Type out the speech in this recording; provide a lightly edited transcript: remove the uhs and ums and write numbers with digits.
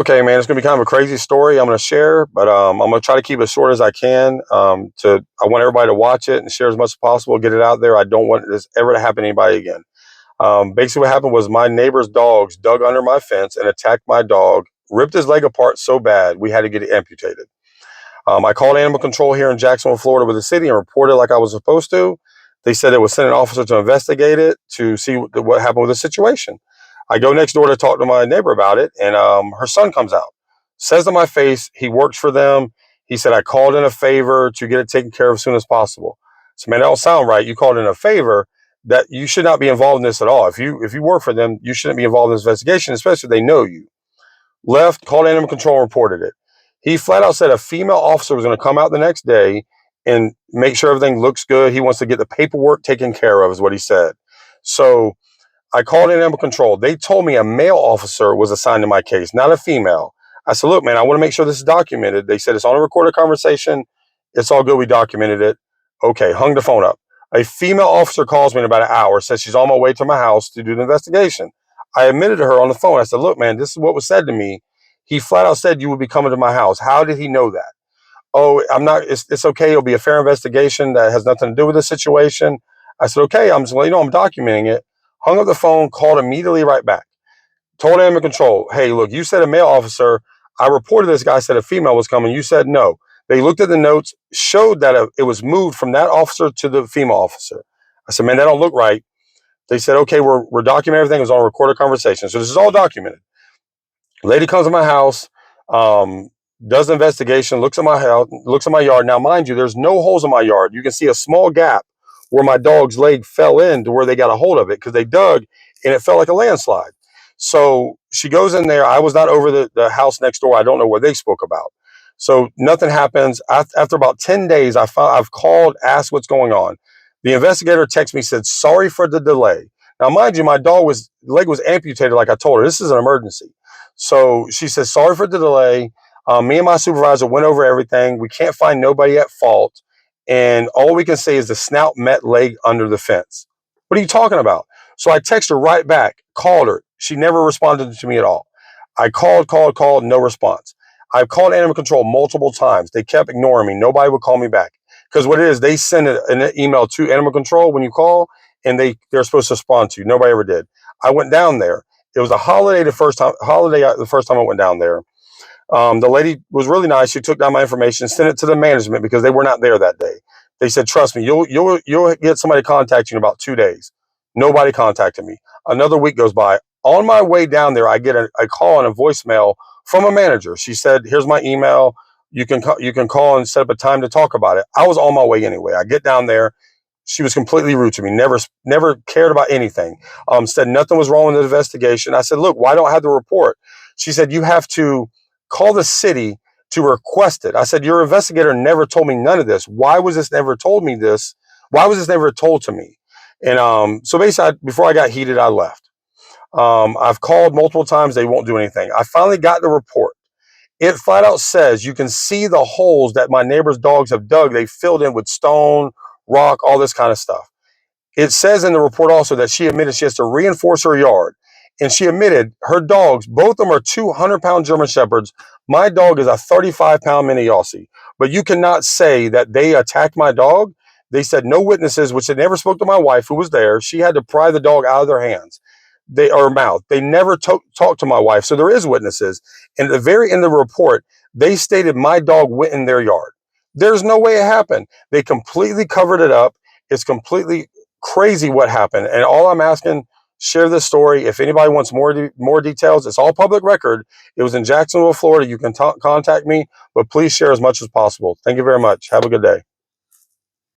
Okay, man, it's gonna be kind of a crazy story I'm gonna share, but I'm gonna try to keep it as short as I can. I want everybody to watch it and share as much as possible, get it out there. I don't want this ever to happen to anybody again. Basically, what happened was my neighbor's dogs dug under my fence and attacked my dog, ripped his leg apart so bad we had to get it amputated. I called animal control here in Jacksonville, Florida, with the city and reported like I was supposed to. They said they would send an officer to investigate it to see what happened with the situation. I go next door to talk to my neighbor about it, and her son comes out, says to my face, he works for them. He said, I called in a favor to get it taken care of as soon as possible. So, man, that don't sound right. You called in a favor that you should not be involved in this at all. If you work for them, you shouldn't be involved in this investigation, especially if they know you. Left, called animal control, and reported it. He flat out said a female officer was going to come out the next day and make sure everything looks good. He wants to get the paperwork taken care of, is what he said. So I called in animal control. They told me a male officer was assigned to my case, not a female. I said, look, man, I want to make sure this is documented. They said it's on a recorded conversation. It's all good. We documented it. Okay, hung the phone up. A female officer calls me in about an hour, says she's on my way to my house to do the investigation. I admitted to her on the phone. I said, look, man, this is what was said to me. He flat out said you would be coming to my house. How did he know that? Oh, I'm not, it's okay. It'll be a fair investigation that has nothing to do with the situation. I said, okay, I'm just letting you know I'm documenting it. Hung up the phone, called immediately right back. Told animal control, hey, look, you said a male officer. I reported this guy said a female was coming. You said no. They looked at the notes, showed that it was moved from that officer to the female officer. I said, man, that don't look right. They said, okay, we're documenting everything. It was on a recorded conversation. So this is all documented. Lady comes to my house, does the investigation, looks at my house, looks at my yard. Now, mind you, there's no holes in my yard. You can see a small gap where my dog's leg fell in to where they got a hold of it because they dug and it felt like a landslide. So she goes in there. I was not over the house next door. I don't know what they spoke about. So nothing happens. After about 10 days, I've called, asked what's going on. The investigator texted me, said, sorry for the delay. Now, mind you, my leg was amputated like I told her. This is an emergency. So she says, sorry for the delay. Me and my supervisor went over everything. We can't find nobody at fault. And all we can say is the snout met leg under the fence. What are you talking about? So I texted her right back, called her. She never responded to me at all. I called, no response. I've called animal control multiple times. They kept ignoring me. Nobody would call me back. Because what it is, they send an email to animal control when you call, and they're supposed to respond to you. Nobody ever did. I went down there. It was a holiday the first time I went down there. The lady was really nice. She took down my information, sent it to the management because they were not there that day. They said, trust me, you'll get somebody to contact you in about 2 days. Nobody contacted me. Another week goes by. On my way down there, I get a call and a voicemail from a manager. She said, here's my email. You can call and set up a time to talk about it. I was on my way anyway. I get down there. She was completely rude to me. Never cared about anything. Said nothing was wrong with the investigation. I said, look, why don't I have the report? She said, you have to call the city to request it. I said, your investigator never told me none of this. Why was this never told me this? Why was this never told to me? And so basically, before I got heated, I left. I've called multiple times. They won't do anything. I finally got the report. It flat out says you can see the holes that my neighbor's dogs have dug. They filled in with stone, rock, all this kind of stuff. It says in the report also that she admitted she has to reinforce her yard. And she admitted her dogs, both of them are 200-pound German Shepherds. My dog is a 35-pound mini Aussie. But you cannot say that they attacked my dog. They said no witnesses, which they never spoke to my wife, who was there. She had to pry the dog out of their hands or mouth. They never talked to my wife. So there is witnesses. And at the very end of the report, they stated my dog went in their yard. There's no way it happened. They completely covered it up. It's completely crazy what happened. And all I'm asking, share this story. If anybody wants more details, it's all public record. It was in Jacksonville, Florida. You can contact me, but please share as much as possible. Thank you very much. Have a good day.